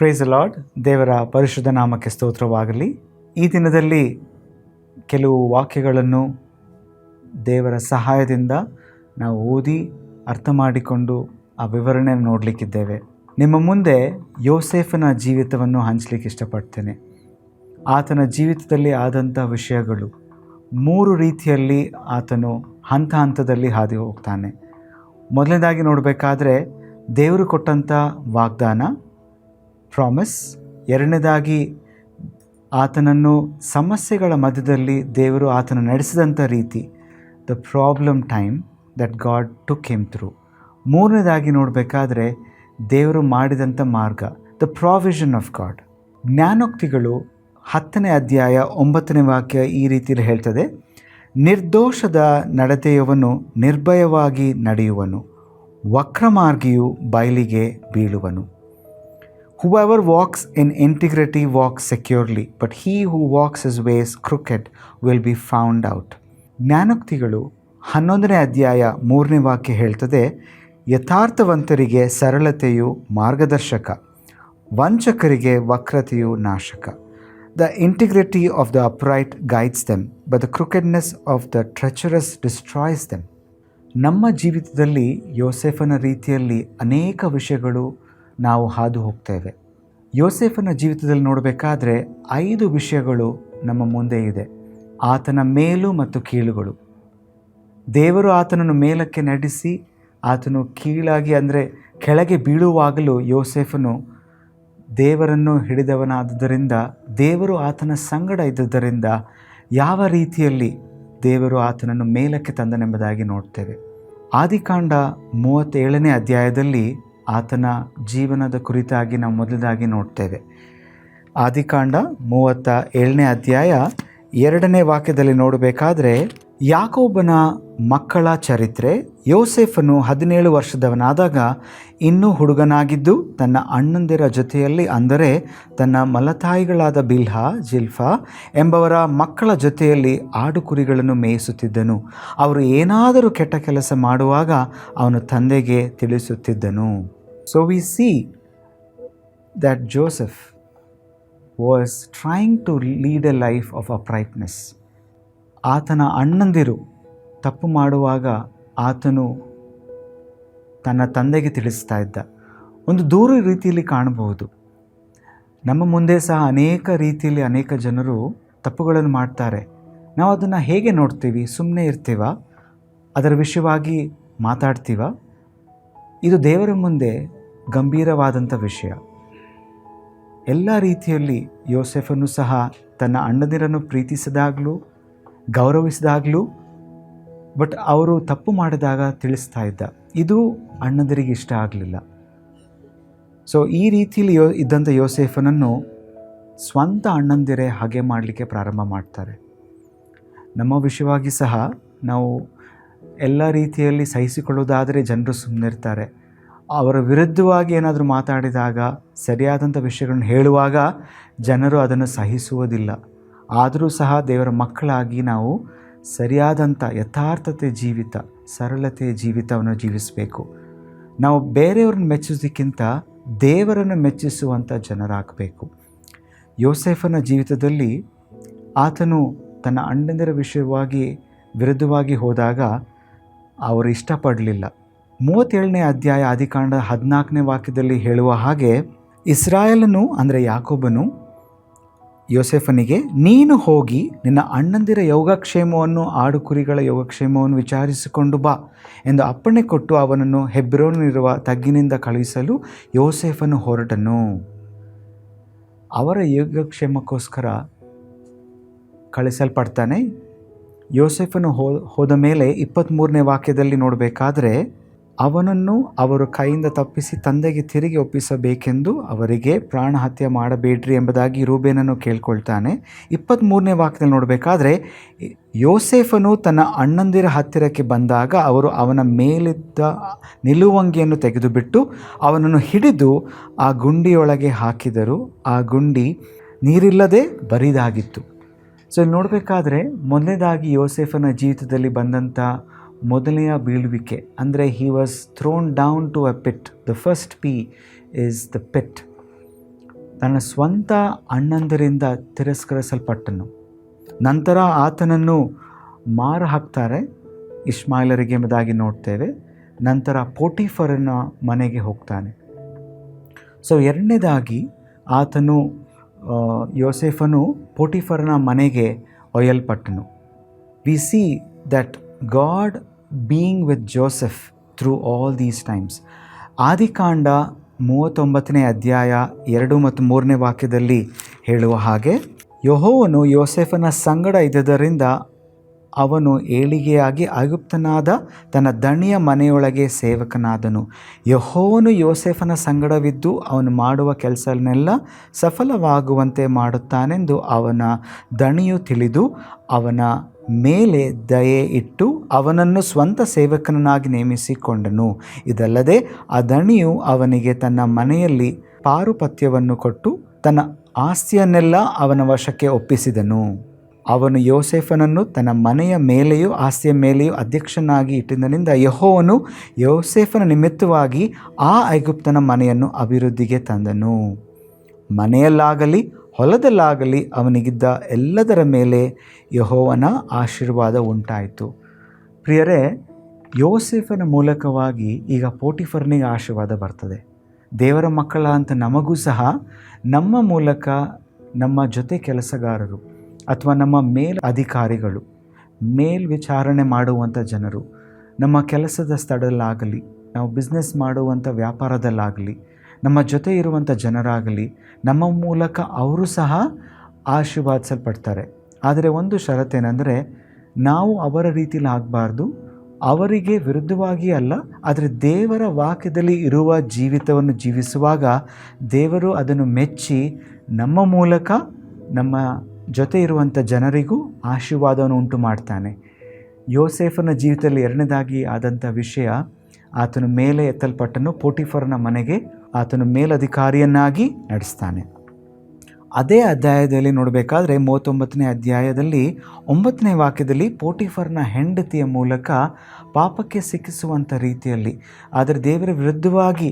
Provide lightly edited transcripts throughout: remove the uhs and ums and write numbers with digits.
Praise the lord. ದೇವರ ಪರಿಶುದ್ಧ ನಾಮಕ್ಕೆ ಸ್ತೋತ್ರವಾಗಲಿ. ಈ ದಿನದಲ್ಲಿ ಕೆಲವು ವಾಕ್ಯಗಳನ್ನು ದೇವರ ಸಹಾಯದಿಂದ ನಾವು ಓದಿ ಅರ್ಥ ಮಾಡಿಕೊಂಡು ಆ ವಿವರಣೆಯನ್ನು ನೋಡಲಿಕ್ಕಿದ್ದೇವೆ. ನಿಮ್ಮ ಮುಂದೆ ಯೋಸೇಫನ ಜೀವಿತವನ್ನು ಹಂಚಲಿಕ್ಕೆ ಇಷ್ಟಪಡ್ತೇನೆ. ಆತನ ಜೀವಿತದಲ್ಲಿ ಆದಂಥ ವಿಷಯಗಳು 3 ರೀತಿಯಲ್ಲಿ ಆತನು ಹಂತ ಹಂತದಲ್ಲಿ ಹಾದಿ ಹೋಗ್ತಾನೆ. ಮೊದಲನೇದಾಗಿ ನೋಡಬೇಕಾದ್ರೆ ದೇವರು ಕೊಟ್ಟಂಥ ವಾಗ್ದಾನ, ಪ್ರಾಮಿಸ್. ಎರಡನೇದಾಗಿ ಆತನನ್ನು ಸಮಸ್ಯೆಗಳ ಮಧ್ಯದಲ್ಲಿ ದೇವರು ಆತನ ನಡೆಸಿದಂಥ ರೀತಿ, the problem time that god took him through. ಮೂರನೇದಾಗಿ ನೋಡಬೇಕಾದ್ರೆ ದೇವರು ಮಾಡಿದಂಥ ಮಾರ್ಗ, ದ ಪ್ರಾವಿಷನ್ ಆಫ್ ಗಾಡ್. ಜ್ಞಾನೋಕ್ತಿಗಳು 10ನೇ ಅಧ್ಯಾಯ 9ನೇ ವಾಕ್ಯ ಈ ರೀತಿಯಲ್ಲಿ ಹೇಳ್ತದೆ: ನಿರ್ದೋಷದ ನಡತೆಯವನು ನಿರ್ಭಯವಾಗಿ ನಡೆಯುವನು, ವಕ್ರಮಾರ್ಗಿಯು ಬಯಲಿಗೆ ಬೀಳುವನು. Whoever walks in integrity walks securely, but he who walks his ways crooked will be found out. ಜ್ಞಾನೋಕ್ತಿಗಳು 11ನೇ ಅಧ್ಯಾಯ 3ನೇ ವಾಕ್ಯ ಹೇಳ್ತದೆ: ಯಥಾರ್ಥವಂತರಿಗೆ ಸರಳತೆಯು ಮಾರ್ಗದರ್ಶಕ, ವಂಚಕರಿಗೆ ವಕ್ರತೆಯು ನಾಶಕ. The integrity of the upright guides them, but the crookedness of the treacherous destroys them. ನಮ್ಮ ಜೀವಿತದಲ್ಲಿ ಯೋಸೇಫನ ರೀತಿಯಲ್ಲಿ ಅನೇಕ ವಿಷಯಗಳು ನಾವು ಹಾದು ಹೋಗ್ತೇವೆ. ಯೋಸೇಫನ ಜೀವಿತದಲ್ಲಿ ನೋಡಬೇಕಾದ್ರೆ 5 ವಿಷಯಗಳು ನಮ್ಮ ಮುಂದೆ ಇದೆ. ಆತನ ಮೇಲು ಮತ್ತು ಕೀಳುಗಳು. ದೇವರು ಆತನನ್ನು ಮೇಲಕ್ಕೆ ನಡೆಸಿ ಆತನು ಕೀಳಾಗಿ ಅಂದರೆ ಕೆಳಗೆ ಬೀಳುವಾಗಲೂ ಯೋಸೇಫನು ದೇವರನ್ನು ಹಿಡಿದವನಾದುದರಿಂದ, ದೇವರು ಆತನ ಸಂಗಡ ಇದ್ದುದರಿಂದ ಯಾವ ರೀತಿಯಲ್ಲಿ ದೇವರು ಆತನನ್ನು ಮೇಲಕ್ಕೆ ತಂದನೆಂಬುದಾಗಿ ನೋಡ್ತೇವೆ. ಆದಿಕಾಂಡ 37ನೇ ಅಧ್ಯಾಯದಲ್ಲಿ ಆತನ ಜೀವನದ ಕುರಿತಾಗಿ ನಾವು ಮೊದಲದಾಗಿ ನೋಡ್ತೇವೆ. ಆದಿಕಾಂಡ 37ನೇ ಅಧ್ಯಾಯ 2ನೇ ವಾಕ್ಯದಲ್ಲಿ ನೋಡಬೇಕಾದ್ರೆ, ಯಾಕೋಬನ ಮಕ್ಕಳ ಚರಿತ್ರೆ. ಯೋಸೇಫನು 17 ವರ್ಷದವನಾದಾಗ ಇನ್ನೂ ಹುಡುಗನಾಗಿದ್ದು ತನ್ನ ಅಣ್ಣಂದಿರ ಜೊತೆಯಲ್ಲಿ, ಅಂದರೆ ತನ್ನ ಮಲತಾಯಿಗಳಾದ ಬಿಲ್ಹಾ, ಜಿಲ್ಫಾ ಎಂಬವರ ಮಕ್ಕಳ ಜೊತೆಯಲ್ಲಿ ಆಡು ಕುರಿಗಳನ್ನು ಮೇಯಿಸುತ್ತಿದ್ದನು. ಅವರು ಏನಾದರೂ ಕೆಟ್ಟ ಕೆಲಸ ಮಾಡುವಾಗ ಅವನು ತಂದೆಗೆ ತಿಳಿಸುತ್ತಿದ್ದನು. So we see that Joseph was trying to lead a life of uprightness. ಆತನ ಅಣ್ಣಂದಿರು ತಪ್ಪು ಮಾಡುವಾಗ ಆತನು ತನ್ನ ತಂದೆಗೆ ತಿಳಿಸ್ತಾ ಇದ್ದ. ಒಂದು ದೂರ ರೀತಿಯಲ್ಲಿ ಕಾಣಬಹುದು. ನಮ್ಮ ಮುಂದೆ ಸಹ ಅನೇಕ ರೀತಿಯಲ್ಲಿ ಅನೇಕ ಜನರು ತಪ್ಪುಗಳನ್ನು ಮಾಡ್ತಾರೆ. ನಾವು ಅದನ್ನು ಹೇಗೆ ನೋಡ್ತೀವಿ? ಸುಮ್ಮನೆ ಇರ್ತೀವ? ಅದರ ವಿಷಯವಾಗಿ ಮಾತಾಡ್ತೀವ? ಇದು ದೇವರ ಮುಂದೆ ಗಂಭೀರವಾದಂಥ ವಿಷಯ. ಎಲ್ಲ ರೀತಿಯಲ್ಲಿ ಯೋಸೇಫನು ಸಹ ತನ್ನ ಅಣ್ಣಂದಿರನ್ನು ಪ್ರೀತಿಸಿದಾಗಲೂ ಗೌರವಿಸಿದಾಗಲೂ, ಬಟ್ ಅವರು ತಪ್ಪು ಮಾಡಿದಾಗ ತಿಳಿಸ್ತಾ ಇದ್ದ. ಇದು ಅಣ್ಣಂದಿರಿಗೆ ಇಷ್ಟ ಆಗಲಿಲ್ಲ. ಸೊ ಈ ರೀತಿಯಲ್ಲಿ ಇದ್ದಂಥ ಯೋಸೇಫನನ್ನು ಸ್ವಂತ ಅಣ್ಣಂದಿರೇ ಹಾಗೆ ಮಾಡಲಿಕ್ಕೆ ಪ್ರಾರಂಭ ಮಾಡ್ತಾರೆ. ನಮ್ಮ ವಿಷಯವಾಗಿ ಸಹ ನಾವು ಎಲ್ಲ ರೀತಿಯಲ್ಲಿ ಸಹಿಸಿಕೊಳ್ಳೋದಾದರೆ ಜನರು ಸುಮ್ಮನಿರ್ತಾರೆ. ಅವರ ವಿರುದ್ಧವಾಗಿ ಏನಾದರೂ ಮಾತಾಡಿದಾಗ, ಸರಿಯಾದಂಥ ವಿಷಯಗಳನ್ನು ಹೇಳುವಾಗ ಜನರು ಅದನ್ನು ಸಹಿಸುವುದಿಲ್ಲ. ಆದರೂ ಸಹ ದೇವರ ಮಕ್ಕಳಾಗಿ ನಾವು ಸರಿಯಾದಂಥ ಯಥಾರ್ಥತೆ ಜೀವಿತ, ಸರಳತೆಯ ಜೀವಿತವನ್ನು ಜೀವಿಸಬೇಕು. ನಾವು ಬೇರೆಯವ್ರನ್ನ ಮೆಚ್ಚಿಸೋದಕ್ಕಿಂತ ದೇವರನ್ನು ಮೆಚ್ಚಿಸುವಂಥ ಜನರಾಗಬೇಕು. ಯೋಸೇಫನ ಜೀವಿತದಲ್ಲಿ ಆತನು ತನ್ನ ಅಣ್ಣಂದಿರ ವಿಷಯವಾಗಿ ವಿರುದ್ಧವಾಗಿ ಹೋದಾಗ ಅವರು ಇಷ್ಟಪಡಲಿಲ್ಲ. 37ನೇ ಅಧ್ಯಾಯ ಆದಿಕಾಂಡ 14ನೇ ವಾಕ್ಯದಲ್ಲಿ ಹೇಳುವ ಹಾಗೆ, ಇಸ್ರಾಯೇಲನು ಅಂದರೆ ಯಾಕೋಬನು ಯೋಸೇಫನಿಗೆ, ನೀನು ಹೋಗಿ ನಿನ್ನ ಅಣ್ಣಂದಿರ ಯೋಗಕ್ಷೇಮವನ್ನು, ಆಡು ಕುರಿಗಳ ಯೋಗಕ್ಷೇಮವನ್ನು ವಿಚಾರಿಸಿಕೊಂಡು ಬಾ ಎಂದು ಅಪ್ಪಣೆ ಕೊಟ್ಟು ಅವನನ್ನು ಹೆಬ್ರೋನಿರುವ ತಗ್ಗಿನಿಂದ ಕಳುಹಿಸಲು ಯೋಸೇಫನು ಹೊರಟನು. ಅವರ ಯೋಗಕ್ಷೇಮಕ್ಕೋಸ್ಕರ ಕಳಿಸಲ್ಪಡ್ತಾನೆ. ಯೋಸೇಫನು ಹೋದ ಮೇಲೆ 23ನೇ ವಾಕ್ಯದಲ್ಲಿ ನೋಡಬೇಕಾದ್ರೆ, ಅವನನ್ನು ಅವರು ಕೈಯಿಂದ ತಪ್ಪಿಸಿ ತಂದೆಗೆ ತಿರುಗಿ ಒಪ್ಪಿಸಬೇಕೆಂದು ಅವರಿಗೆ ಪ್ರಾಣ ಹತ್ಯೆ ಮಾಡಬೇಡ್ರಿ ಎಂಬುದಾಗಿ ರೂಬೇನನ್ನು ಕೇಳ್ಕೊಳ್ತಾನೆ. 23ನೇ ವಾಕ್ಯದಲ್ಲಿ ನೋಡಬೇಕಾದ್ರೆ, ಯೋಸೇಫನು ತನ್ನ ಅಣ್ಣಂದಿರ ಹತ್ತಿರಕ್ಕೆ ಬಂದಾಗ ಅವರು ಅವನ ಮೇಲಿದ್ದ ನಿಲುವಂಗಿಯನ್ನು ತೆಗೆದುಬಿಟ್ಟು ಅವನನ್ನು ಹಿಡಿದು ಆ ಗುಂಡಿಯೊಳಗೆ ಹಾಕಿದರು. ಆ ಗುಂಡಿ ನೀರಿಲ್ಲದೆ ಬರಿದಾಗಿತ್ತು. ಸೊ ಇಲ್ಲಿ ನೋಡಬೇಕಾದ್ರೆ ಮೊದಲನೇದಾಗಿ ಯೋಸೇಫನ ಜೀವಿತದಲ್ಲಿ ಬಂದಂಥ ಮೊದಲನೆಯ ಬೀಳುವಿಕೆ ಅಂದರೆ he was thrown down to a pit. The first P is the pit. ತನ್ನ ಸ್ವಂತ ಅಣ್ಣಂದರಿಂದ ತಿರಸ್ಕರಿಸಲ್ಪಟ್ಟನು. ನಂತರ ಆತನನ್ನು ಮಾರು ಹಾಕ್ತಾರೆ, ಇಷ್ಮಾಯಲರಿಗೆ ಎಂಬುದಾಗಿ ನೋಡ್ತೇವೆ. ನಂತರ ಪೋಟಿಫರನ ಮನೆಗೆ ಹೋಗ್ತಾನೆ. ಸೊ ಎರಡನೇದಾಗಿ ಆತನು ಯೋಸೇಫನು ಪೋಟಿಫರನ ಮನೆಗೆ ಒಯ್ಯಲ್ಪಟ್ಟನು. We see that God being with Joseph through all these times. ಆದಿಕಾಂಡ 39ನೇ ಅಧ್ಯಾಯ 2 ಮತ್ತು 3ನೇ ವಾಕ್ಯದಲ್ಲಿ ಹೇಳುವ ಹಾಗೆ, ಯೆಹೋವನು ಯೋಸೇಫನ ಸಂಗಡ ಇದ್ದುದರಿಂದ ಅವನು ಏಳಿಗೆಯಾಗಿ ಐಗುಪ್ತನಾದ ತನ್ನ ದಣಿಯ ಮನೆಯೊಳಗೆ ಸೇವಕನಾದನು. ಯೆಹೋವನು ಯೋಸೇಫನ ಸಂಗಡವಿದ್ದು ಅವನು ಮಾಡುವ ಕೆಲಸನೆಲ್ಲ ಸಫಲವಾಗುವಂತೆ ಮಾಡುತ್ತಾನೆಂದು ಅವನ ದಣಿಯು ತಿಳಿದು ಅವನ ಮೇಲೆ ದಯೆ ಇಟ್ಟು ಅವನನ್ನು ಸ್ವಂತ ಸೇವಕನಾಗಿ ನೇಮಿಸಿಕೊಂಡನು. ಇದಲ್ಲದೆ ಆ ದಣಿಯು ಅವನಿಗೆ ತನ್ನ ಮನೆಯಲ್ಲಿ ಪಾರುಪತ್ಯವನ್ನು ಕೊಟ್ಟು ತನ್ನ ಆಸ್ತಿಯನ್ನೆಲ್ಲ ಅವನ ವಶಕ್ಕೆ ಒಪ್ಪಿಸಿದನು. ಅವನು ಯೋಸೇಫನನ್ನು ತನ್ನ ಮನೆಯ ಮೇಲೆಯೂ ಆಸ್ತಿಯ ಮೇಲೆಯೂ ಅಧ್ಯಕ್ಷನಾಗಿ ಇಟ್ಟಿದ್ದರಿಂದ ಯೆಹೋವನು ಯೋಸೇಫನ ನಿಮಿತ್ತವಾಗಿ ಆ ಐಗುಪ್ತನ ಮನೆಯನ್ನು ಅಭಿವೃದ್ಧಿಗೆ ತಂದನು. ಮನೆಯಲ್ಲಾಗಲಿ ಹೊಲದಲ್ಲಾಗಲಿ ಅವನಿಗಿದ್ದ ಎಲ್ಲದರ ಮೇಲೆ ಯೆಹೋವನ ಆಶೀರ್ವಾದ ಉಂಟಾಯಿತು. ಪ್ರಿಯರೇ, ಯೋಸೇಫನ ಮೂಲಕವಾಗಿ ಈಗ ಪೋಟಿಫರ್ನಿಗೆ ಆಶೀರ್ವಾದ ಬರ್ತದೆ. ದೇವರ ಮಕ್ಕಳ ಅಂತ ನಮಗೂ ಸಹ ನಮ್ಮ ಮೂಲಕ ನಮ್ಮ ಜೊತೆ ಕೆಲಸಗಾರರು ಅಥವಾ ನಮ್ಮ ಅಧಿಕಾರಿಗಳು, ಮೇಲ್ವಿಚಾರಣೆ ಮಾಡುವಂಥ ಜನರು, ನಮ್ಮ ಕೆಲಸದ ಸ್ಥಳದಲ್ಲಾಗಲಿ, ನಾವು ಬಿಸ್ನೆಸ್ ಮಾಡುವಂಥ ವ್ಯಾಪಾರದಲ್ಲಾಗಲಿ, ನಮ್ಮ ಜೊತೆ ಇರುವಂಥ ಜನರಾಗಲಿ, ನಮ್ಮ ಮೂಲಕ ಅವರು ಸಹ ಆಶೀರ್ವಾದಿಸಲ್ಪಡ್ತಾರೆ. ಆದರೆ ಒಂದು ಷರತ್ತೇನೆಂದರೆ, ನಾವು ಅವರ ರೀತಿಯಲ್ಲಿ ಆಗಬಾರ್ದು, ಅವರಿಗೆ ವಿರುದ್ಧವಾಗಿ ಅಲ್ಲ, ಆದರೆ ದೇವರ ವಾಕ್ಯದಲ್ಲಿ ಇರುವ ಜೀವಿತವನ್ನು ಜೀವಿಸುವಾಗ ದೇವರು ಅದನ್ನು ಮೆಚ್ಚಿ ನಮ್ಮ ಮೂಲಕ ನಮ್ಮ ಜೊತೆ ಇರುವಂಥ ಜನರಿಗೂ ಆಶೀರ್ವಾದವನ್ನು ಉಂಟು ಮಾಡ್ತಾನೆ. ಯೋಸೇಫನ ಜೀವಿತದಲ್ಲಿ ಎರಡನೇದಾಗಿ ಆದಂಥ ವಿಷಯ, ಆತನು ಮೇಲೆ ಎತ್ತಲ್ಪಟ್ಟನು, ಪೋಟಿಫರನ ಮನೆಗೆ ಆತನು ಮೇಲಧಿಕಾರಿಯನ್ನಾಗಿ ನಡೆಸ್ತಾನೆ. ಅದೇ ಅಧ್ಯಾಯದಲ್ಲಿ ನೋಡಬೇಕಾದ್ರೆ 39ನೇ ಅಧ್ಯಾಯದಲ್ಲಿ 9ನೇ ವಾಕ್ಯದಲ್ಲಿ ಪೋಟಿಫರ್ನ ಹೆಂಡತಿಯ ಮೂಲಕ ಪಾಪಕ್ಕೆ ಸಿಕ್ಕಿಸುವಂಥ ರೀತಿಯಲ್ಲಿ, ಆದರೆ ದೇವರ ವಿರುದ್ಧವಾಗಿ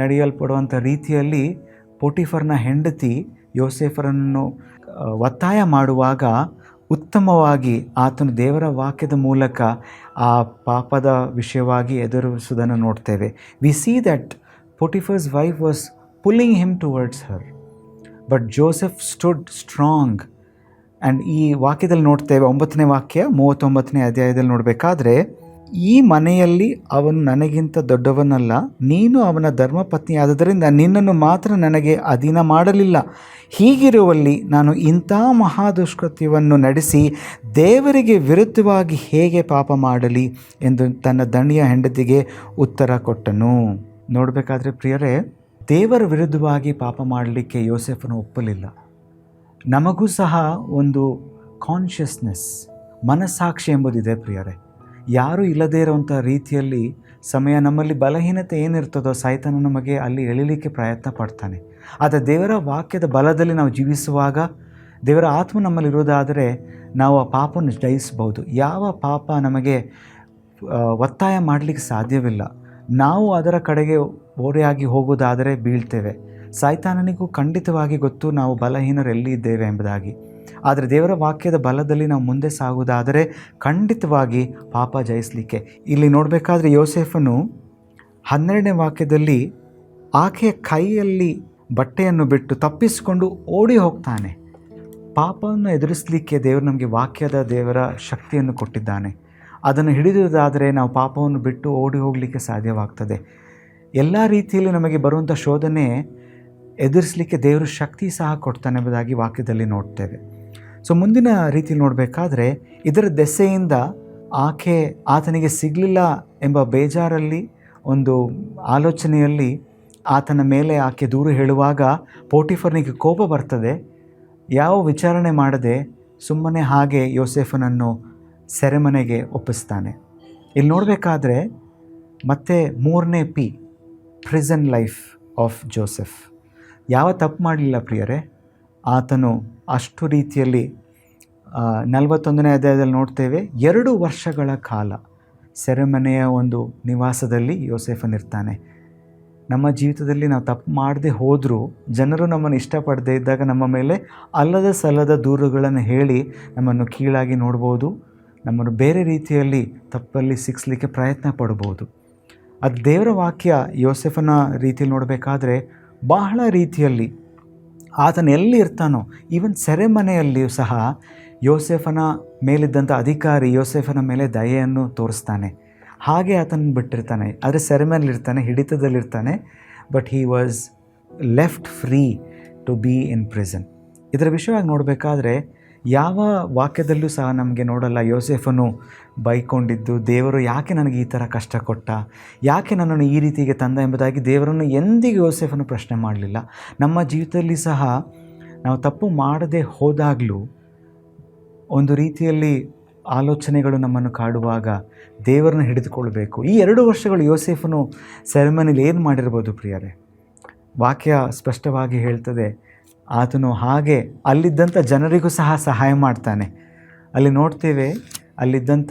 ನಡೆಯಲ್ಪಡುವಂಥ ರೀತಿಯಲ್ಲಿ ಪೋಟಿಫರ್ನ ಹೆಂಡತಿ ಯೋಸೇಫರನ್ನು ಒತ್ತಾಯ ಮಾಡುವಾಗ ಉತ್ತಮವಾಗಿ ಆತನು ದೇವರ ವಾಕ್ಯದ ಮೂಲಕ ಆ ಪಾಪದ ವಿಷಯವಾಗಿ ಎದುರಿಸುವುದನ್ನು ನೋಡ್ತೇವೆ. We see that Potiphar's wife was pulling him towards her, but Joseph stood strong. And ಈ ವಾಕ್ಯದಲ್ಲಿ ನೋಡ್ತೇವೆ, 9ನೇ ವಾಕ್ಯ 39ನೇ ಅಧ್ಯಾಯದಲ್ಲಿ ನೋಡಬೇಕಾದ್ರೆ, ಈ ಮನೆಯಲ್ಲಿ ಅವನು ನನಗಿಂತ ದೊಡ್ಡವನಲ್ಲ, ನೀನು ಅವನ ಧರ್ಮಪತ್ನಿಯಾದ್ದರಿಂದ ನಿನ್ನನ್ನು ಮಾತ್ರ ನನಗೆ ಅಧೀನ ಮಾಡಲಿಲ್ಲ. ಹೀಗಿರುವಲ್ಲಿ ನಾನು ಇಂಥ ಮಹಾದುಷ್ಕೃತ್ಯವನ್ನು ನಡೆಸಿ ದೇವರಿಗೆ ವಿರುದ್ಧವಾಗಿ ಹೇಗೆ ಪಾಪ ಮಾಡಲಿ ಎಂದು ತನ್ನ ದಣಿಯ ಹೆಂಡತಿಗೆ ಉತ್ತರ ಕೊಟ್ಟನು. ನೋಡಬೇಕಾದ್ರೆ ಪ್ರಿಯರೇ, ದೇವರ ವಿರುದ್ಧವಾಗಿ ಪಾಪ ಮಾಡಲಿಕ್ಕೆ ಯೋಸೇಫನು ಒಪ್ಪಲಿಲ್ಲ. ನಮಗೂ ಸಹ ಒಂದು ಕಾನ್ಷಿಯಸ್ನೆಸ್, ಮನಸ್ಸಾಕ್ಷಿ ಎಂಬುದಿದೆ ಪ್ರಿಯರೇ. ಯಾರೂ ಇಲ್ಲದೇ ಇರುವಂಥ ರೀತಿಯಲ್ಲಿ ಸಮಯ ನಮ್ಮಲ್ಲಿ ಬಲಹೀನತೆ ಏನಿರ್ತದೋ ಸೈತಾನ ನಮಗೆ ಅಲ್ಲಿ ಎಳಿಲಿಕ್ಕೆ ಪ್ರಯತ್ನ ಪಡ್ತಾನೆ. ಆದರೆ ದೇವರ ವಾಕ್ಯದ ಬಲದಲ್ಲಿ ನಾವು ಜೀವಿಸುವಾಗ, ದೇವರ ಆತ್ಮ ನಮ್ಮಲ್ಲಿ ಇರೋದಾದರೆ ನಾವು ಆ ಪಾಪವನ್ನು ಜಯಿಸ್ಬೋದು. ಯಾವ ಪಾಪ ನಮಗೆ ಒತ್ತಾಯ ಮಾಡಲಿಕ್ಕೆ ಸಾಧ್ಯವಿಲ್ಲ. ನಾವು ಅದರ ಕಡೆಗೆ ಓರೆಯಾಗಿ ಹೋಗೋದಾದರೆ ಬೀಳ್ತೇವೆ. ಸೈತಾನನಿಗೂ ಖಂಡಿತವಾಗಿ ಗೊತ್ತು ನಾವು ಬಲಹೀನರು ಎಲ್ಲಿ ಇದ್ದೇವೆ ಎಂಬುದಾಗಿ. ಆದರೆ ದೇವರ ವಾಕ್ಯದ ಬಲದಲ್ಲಿ ನಾವು ಮುಂದೆ ಸಾಗುವುದಾದರೆ ಖಂಡಿತವಾಗಿ ಪಾಪ ಜಯಿಸಲಿಕ್ಕೆ. ಇಲ್ಲಿ ನೋಡಬೇಕಾದ್ರೆ ಯೋಸೇಫನು 12ನೇ ವಾಕ್ಯದಲ್ಲಿ ಆಕೆಯ ಕೈಯಲ್ಲಿ ಬಟ್ಟೆಯನ್ನು ಬಿಟ್ಟು ತಪ್ಪಿಸಿಕೊಂಡು ಓಡಿ ಹೋಗ್ತಾನೆ. ಪಾಪವನ್ನು ಎದುರಿಸಲಿಕ್ಕೆ ದೇವರು ನಮಗೆ ದೇವರ ಶಕ್ತಿಯನ್ನು ಕೊಟ್ಟಿದ್ದಾನೆ. ಅದನ್ನು ಹಿಡಿದುದಾದರೆ ನಾವು ಪಾಪವನ್ನು ಬಿಟ್ಟು ಓಡಿ ಹೋಗಲಿಕ್ಕೆ ಸಾಧ್ಯವಾಗ್ತದೆ. ಎಲ್ಲ ರೀತಿಯಲ್ಲಿ ನಮಗೆ ಬರುವಂಥ ಶೋಧನೆ ಎದುರಿಸಲಿಕ್ಕೆ ದೇವರು ಶಕ್ತಿ ಸಹ ಕೊಡ್ತಾನೆ ಎಂಬುದಾಗಿ ವಾಕ್ಯದಲ್ಲಿ ನೋಡ್ತೇವೆ. ಸೊ ಮುಂದಿನ ರೀತಿಯಲ್ಲಿ ನೋಡಬೇಕಾದ್ರೆ, ಇದರ ದೆಸೆಯಿಂದ ಆತನಿಗೆ ಸಿಗಲಿಲ್ಲ ಎಂಬ ಬೇಜಾರಲ್ಲಿ, ಒಂದು ಆಲೋಚನೆಯಲ್ಲಿ ಆತನ ಮೇಲೆ ಆಕೆ ದೂರು ಹೇಳುವಾಗ ಪೋಟಿಫರ್ನಿಗೆ ಕೋಪ ಬರ್ತದೆ. ಯಾವ ವಿಚಾರಣೆ ಮಾಡದೆ ಸುಮ್ಮನೆ ಹಾಗೆ ಯೋಸೇಫನನ್ನು ಸೆರೆಮನೆಗೆ ಒಪ್ಪಿಸ್ತಾನೆ. ಇಲ್ಲಿ ನೋಡಬೇಕಾದ್ರೆ ಮತ್ತೆ 3ನೇ P, prison life of Joseph. ಯಾವ ತಪ್ಪು ಮಾಡಲಿಲ್ಲ ಪ್ರಿಯರೇ. ಆತನು ಅಷ್ಟು ರೀತಿಯಲ್ಲಿ 41ನೇ ಅಧ್ಯಾಯದಲ್ಲಿ ನೋಡ್ತೇವೆ, 2 ವರ್ಷಗಳ ಕಾಲ ಸೆರೆಮನೆಯ ಒಂದು ನಿವಾಸದಲ್ಲಿ ಯೋಸೇಫನಿರ್ತಾನೆ. ನಮ್ಮ ಜೀವಿತದಲ್ಲಿ ನಾವು ತಪ್ಪು ಮಾಡದೆ ಹೋದರೂ ಜನರು ನಮ್ಮನ್ನು ಇಷ್ಟಪಡದೇ ಇದ್ದಾಗ ನಮ್ಮ ಮೇಲೆ ಅಲ್ಲದ ಸಲ್ಲದ ದೂರುಗಳನ್ನು ಹೇಳಿ ನಮ್ಮನ್ನು ಕೀಳಾಗಿ ನೋಡ್ಬೋದು, ನಮ್ಮನ್ನು ಬೇರೆ ರೀತಿಯಲ್ಲಿ ತಪ್ಪಲ್ಲಿ ಸಿಕ್ಕಿಸ್ಲಿಕ್ಕೆ ಪ್ರಯತ್ನ ಪಡ್ಬೋದು. ಅದು ದೇವರ ವಾಕ್ಯ ಯೋಸೆಫನ ರೀತಿಯಲ್ಲಿ ನೋಡಬೇಕಾದ್ರೆ ಬಹಳ ರೀತಿಯಲ್ಲಿ ಆತನು ಎಲ್ಲಿ ಇರ್ತಾನೋ, ಈವನ್ ಸೆರೆಮನೆಯಲ್ಲಿಯೂ ಸಹ ಯೋಸೆಫನ ಮೇಲಿದ್ದಂಥ ಅಧಿಕಾರಿ ಯೋಸೆಫನ ಮೇಲೆ ದಯೆಯನ್ನು ತೋರಿಸ್ತಾನೆ. ಹಾಗೆ ಆತನ ಬಿಟ್ಟಿರ್ತಾನೆ, ಆದರೆ ಸೆರೆಮನೆಯಲ್ಲಿರ್ತಾನೆ, ಹಿಡಿತದಲ್ಲಿರ್ತಾನೆ, but he was left free to be in prison. ಇದರ ವಿಷಯವಾಗಿ ನೋಡಬೇಕಾದ್ರೆ ಯಾವ ವಾಕ್ಯದಲ್ಲೂ ಸಹ ನಮಗೆ ನೋಡಲ್ಲ ಯೋಸೆಫನು ಬೈಕೊಂಡಿದ್ದು, ದೇವರು ಯಾಕೆ ನನಗೆ ಈ ಥರ ಕಷ್ಟ ಕೊಟ್ಟ, ಯಾಕೆ ನನ್ನನ್ನು ಈ ರೀತಿಗೆ ತಂದ ಎಂಬುದಾಗಿ ದೇವರನ್ನು ಎಂದಿಗೂ ಯೋಸೆಫನು ಪ್ರಶ್ನೆ ಮಾಡಲಿಲ್ಲ. ನಮ್ಮ ಜೀವಿತದಲ್ಲಿ ಸಹ ನಾವು ತಪ್ಪು ಮಾಡದೆ ಹೋದಾಗಲೂ ಒಂದು ರೀತಿಯಲ್ಲಿ ಆಲೋಚನೆಗಳು ನಮ್ಮನ್ನು ಕಾಡುವಾಗ ದೇವರನ್ನು ಹಿಡಿದುಕೊಳ್ಬೇಕು. ಈ 2 ವರ್ಷಗಳು ಯೋಸೆಫನು ಸೆರೆಮನಿಲಿ ಏನು ಮಾಡಿರ್ಬೋದು ಪ್ರಿಯರೇ? ವಾಕ್ಯ ಸ್ಪಷ್ಟವಾಗಿ ಹೇಳ್ತದೆ, ಆತನು ಹಾಗೆ ಅಲ್ಲಿದ್ದಂಥ ಜನರಿಗೂ ಸಹ ಸಹಾಯ ಮಾಡ್ತಾನೆ. ಅಲ್ಲಿ ನೋಡ್ತೇವೆ, ಅಲ್ಲಿದ್ದಂಥ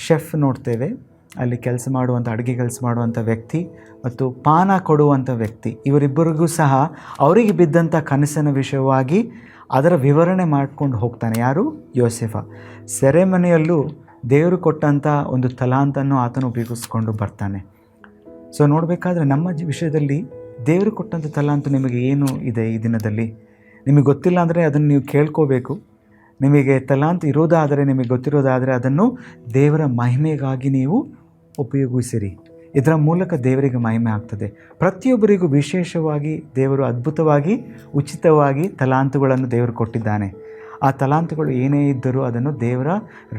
ಶೆಫ್ ನೋಡ್ತೇವೆ, ಅಲ್ಲಿ ಅಡುಗೆ ಕೆಲಸ ಮಾಡುವಂಥ ವ್ಯಕ್ತಿ ಮತ್ತು ಪಾನ ಕೊಡುವಂಥ ವ್ಯಕ್ತಿ, ಇವರಿಬ್ಬರಿಗೂ ಸಹ ಅವರಿಗೆ ಬಿದ್ದಂಥ ಕನಸಿನ ವಿಷಯವಾಗಿ ಅದರ ವಿವರಣೆ ಮಾಡ್ಕೊಂಡು ಹೋಗ್ತಾನೆ. ಯಾರು? ಯೋಸೆಫ. ಸೆರೆಮನೆಯಲ್ಲೂ ದೇವರು ಕೊಟ್ಟಂಥ ಒಂದು ತಲಾಂತನ್ನು ಆತನು ಉಪಯೋಗಿಸ್ಕೊಂಡು ಬರ್ತಾನೆ. ಸೊ ನೋಡಬೇಕಾದ್ರೆ ನಮ್ಮ ವಿಷಯದಲ್ಲಿ ದೇವರು ಕೊಟ್ಟಂಥ ತಲಾಂತು ನಿಮಗೆ ಏನು ಇದೆ ಈ ದಿನದಲ್ಲಿ? ನಿಮಗೆ ಗೊತ್ತಿಲ್ಲ ಅಂದರೆ ಅದನ್ನು ನೀವು ಕೇಳ್ಕೋಬೇಕು. ನಿಮಗೆ ತಲಾಂತು ಇರೋದಾದರೆ, ನಿಮಗೆ ಗೊತ್ತಿರೋದಾದರೆ ಅದನ್ನು ದೇವರ ಮಹಿಮೆಗಾಗಿ ನೀವು ಉಪಯೋಗಿಸಿರಿ. ಇದರ ಮೂಲಕ ದೇವರಿಗೆ ಮಹಿಮೆ ಆಗ್ತದೆ. ಪ್ರತಿಯೊಬ್ಬರಿಗೂ ವಿಶೇಷವಾಗಿ ದೇವರು ಅದ್ಭುತವಾಗಿ ಉಚಿತವಾಗಿ ತಲಾಂತುಗಳನ್ನು ದೇವರು ಕೊಟ್ಟಿದ್ದಾನೆ. ಆ ತಲಾಂತುಗಳು ಏನೇ ಇದ್ದರೂ ಅದನ್ನು ದೇವರ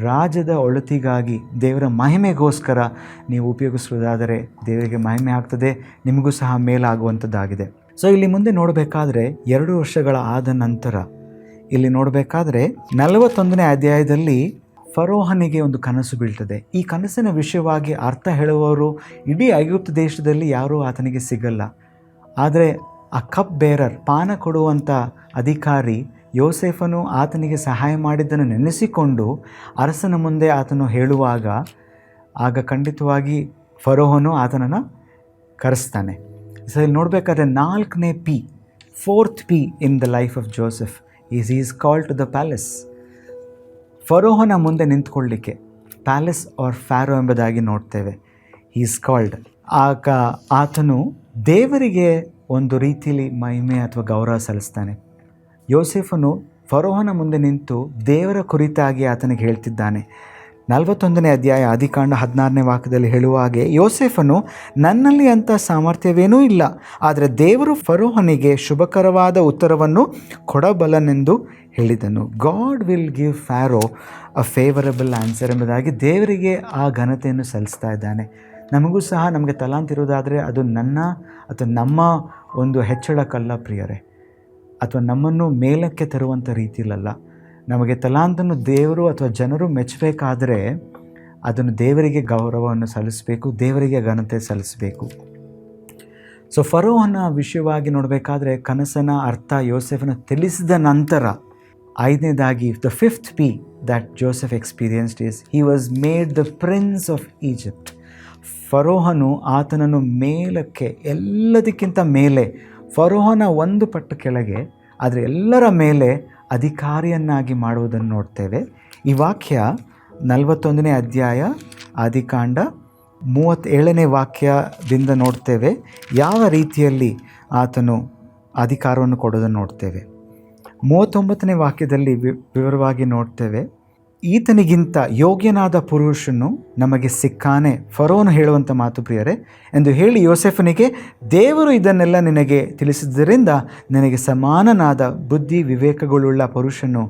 ರಾಜ್ಯದ ಒಳಿತಿಗಾಗಿ, ದೇವರ ಮಹಿಮೆಗೋಸ್ಕರ ನೀವು ಉಪಯೋಗಿಸುವುದಾದರೆ ದೇವರಿಗೆ ಮಹಿಮೆ ಆಗ್ತದೆ, ನಿಮಗೂ ಸಹ ಮೇಲಾಗುವಂಥದ್ದಾಗಿದೆ. ಸೊ ಇಲ್ಲಿ ಮುಂದೆ ನೋಡಬೇಕಾದ್ರೆ 2 ವರ್ಷಗಳ ಆದ ನಂತರ ಇಲ್ಲಿ ನೋಡಬೇಕಾದ್ರೆ 41ನೇ ಅಧ್ಯಾಯದಲ್ಲಿ ಫರೋಹನಿಗೆ ಒಂದು ಕನಸು ಬೀಳ್ತದೆ. ಈ ಕನಸಿನ ವಿಷಯವಾಗಿ ಅರ್ಥ ಹೇಳುವವರು ಇಡೀ ಐಗುಪ್ತ ದೇಶದಲ್ಲಿ ಯಾರೂ ಆತನಿಗೆ ಸಿಗಲ್ಲ. ಆದರೆ ಆ ಕಪ್ ಬೇರರ್, ಪಾನ ಕೊಡುವಂಥ ಅಧಿಕಾರಿ ಯೋಸೆಫನು ಆತನಿಗೆ ಸಹಾಯ ಮಾಡಿದ್ದನ್ನು ನೆನೆಸಿಕೊಂಡು ಅರಸನ ಮುಂದೆ ಆತನು ಹೇಳುವಾಗ ಆಗ ಖಂಡಿತವಾಗಿ ಫರೋಹನು ಆತನನ್ನು ಕರೆಸ್ತಾನೆ. ಸೊ ಇಲ್ಲಿ ನೋಡಬೇಕಾದ್ರೆ 4ನೇ P, 4th P in the life of Joseph is called to the palace. ಫರೋಹನ ಮುಂದೆ ನಿಂತ್ಕೊಳ್ಳಿಕ್ಕೆ ಪ್ಯಾಲೇಸ್ ಆರ್ ಫ್ಯಾರೋ ಎಂಬುದಾಗಿ ನೋಡ್ತೇವೆ. Is called. ಆಗ ಆತನು ದೇವರಿಗೆ ಒಂದು ರೀತಿಯಲ್ಲಿ ಮಹಿಮೆ ಅಥವಾ ಗೌರವ ಸಲ್ಲಿಸ್ತಾನೆ. ಯೋಸೆಫನು ಫರೋಹನ ಮುಂದೆ ನಿಂತು ದೇವರ ಕುರಿತಾಗಿ ಆತನಿಗೆ ಹೇಳ್ತಿದ್ದಾನೆ. 41ನೇ ಅಧ್ಯಾಯ ಆದಿಕಾಂಡ 16ನೇ ವಾಕ್ಯದಲ್ಲಿ ಹೇಳುವ ಹಾಗೆ, ಯೋಸೆಫನು ನನ್ನಲ್ಲಿ ಅಂಥ ಸಾಮರ್ಥ್ಯವೇನೂ ಇಲ್ಲ, ಆದರೆ ದೇವರು ಫರೋಹನಿಗೆ ಶುಭಕರವಾದ ಉತ್ತರವನ್ನು ಕೊಡಬಲ್ಲನೆಂದು ಹೇಳಿದನು. God will give Pharaoh a favourable answer ಎಂಬುದಾಗಿ ದೇವರಿಗೆ ಆ ಘನತೆಯನ್ನು ಸಲ್ಲಿಸ್ತಾ ಇದ್ದಾನೆ. ನಮಗೂ ಸಹ ನಮಗೆ ತಲಾಂತಿರೋದಾದರೆ ಅದು ನನ್ನ ಅಥವಾ ನಮ್ಮ ಒಂದು ಹೆಚ್ಚಳಕ್ಕಲ್ಲ ಪ್ರಿಯರೇ, ಅಥವಾ ನಮ್ಮನ್ನು ಮೇಲಕ್ಕೆ ತರುವಂಥ ರೀತಿಯಲ್ಲ. ನಮಗೆ ತಲಾಂತನ್ನು ದೇವರು ಅಥವಾ ಜನರು ಮೆಚ್ಚಬೇಕಾದರೆ ಅದನ್ನು ದೇವರಿಗೆ ಗೌರವವನ್ನು ಸಲ್ಲಿಸಬೇಕು, ದೇವರಿಗೆ ಘನತೆ ಸಲ್ಲಿಸಬೇಕು. ಸೊ ಫರೋಹನ ವಿಷಯವಾಗಿ ನೋಡಬೇಕಾದ್ರೆ ಕನಸನ ಅರ್ಥ ಯೋಸೆಫನ ತಿಳಿಸಿದ ನಂತರ 5ನೇದಾಗಿ the 5th P that Joseph experienced is he was made the prince of Egypt. ಫರೋಹನು ಆತನನ್ನು ಮೇಲಕ್ಕೆ, ಎಲ್ಲದಕ್ಕಿಂತ ಮೇಲೆ, ಫರೋಹನ ಒಂದು ಪಟ್ಟು ಕೆಳಗೆ ಆದರೆ ಎಲ್ಲರ ಮೇಲೆ ಅಧಿಕಾರಿಯನ್ನಾಗಿ ಮಾಡುವುದನ್ನು ನೋಡ್ತೇವೆ. ಈ ವಾಕ್ಯ 41ನೇ ಅಧ್ಯಾಯ ಆದಿಕಾಂಡ 37ನೇ ವಾಕ್ಯದಿಂದ ನೋಡ್ತೇವೆ ಯಾವ ರೀತಿಯಲ್ಲಿ ಆತನು ಅಧಿಕಾರವನ್ನು ಕೊಡೋದನ್ನು ನೋಡ್ತೇವೆ. 39ನೇ ವಾಕ್ಯದಲ್ಲಿ ವಿವರವಾಗಿ ನೋಡ್ತೇವೆ, ಈತನಿಗಿಂತ ಯೋಗ್ಯನಾದ ಪುರುಷನು ನಮಗೆ ಸಿಕ್ಕಾನೆ, ಫರೋನು ಹೇಳುವಂಥ ಮಾತು ಪ್ರಿಯರೇ, ಎಂದು ಹೇಳಿ ಯೋಸೆಫನಿಗೆ, ದೇವರು ಇದನ್ನೆಲ್ಲ ನಿನಗೆ ತಿಳಿಸಿದ್ದರಿಂದ ನಿನಗೆ ಸಮಾನನಾದ ಬುದ್ಧಿ ವಿವೇಕಗಳುಳ್ಳ ಪುರುಷನು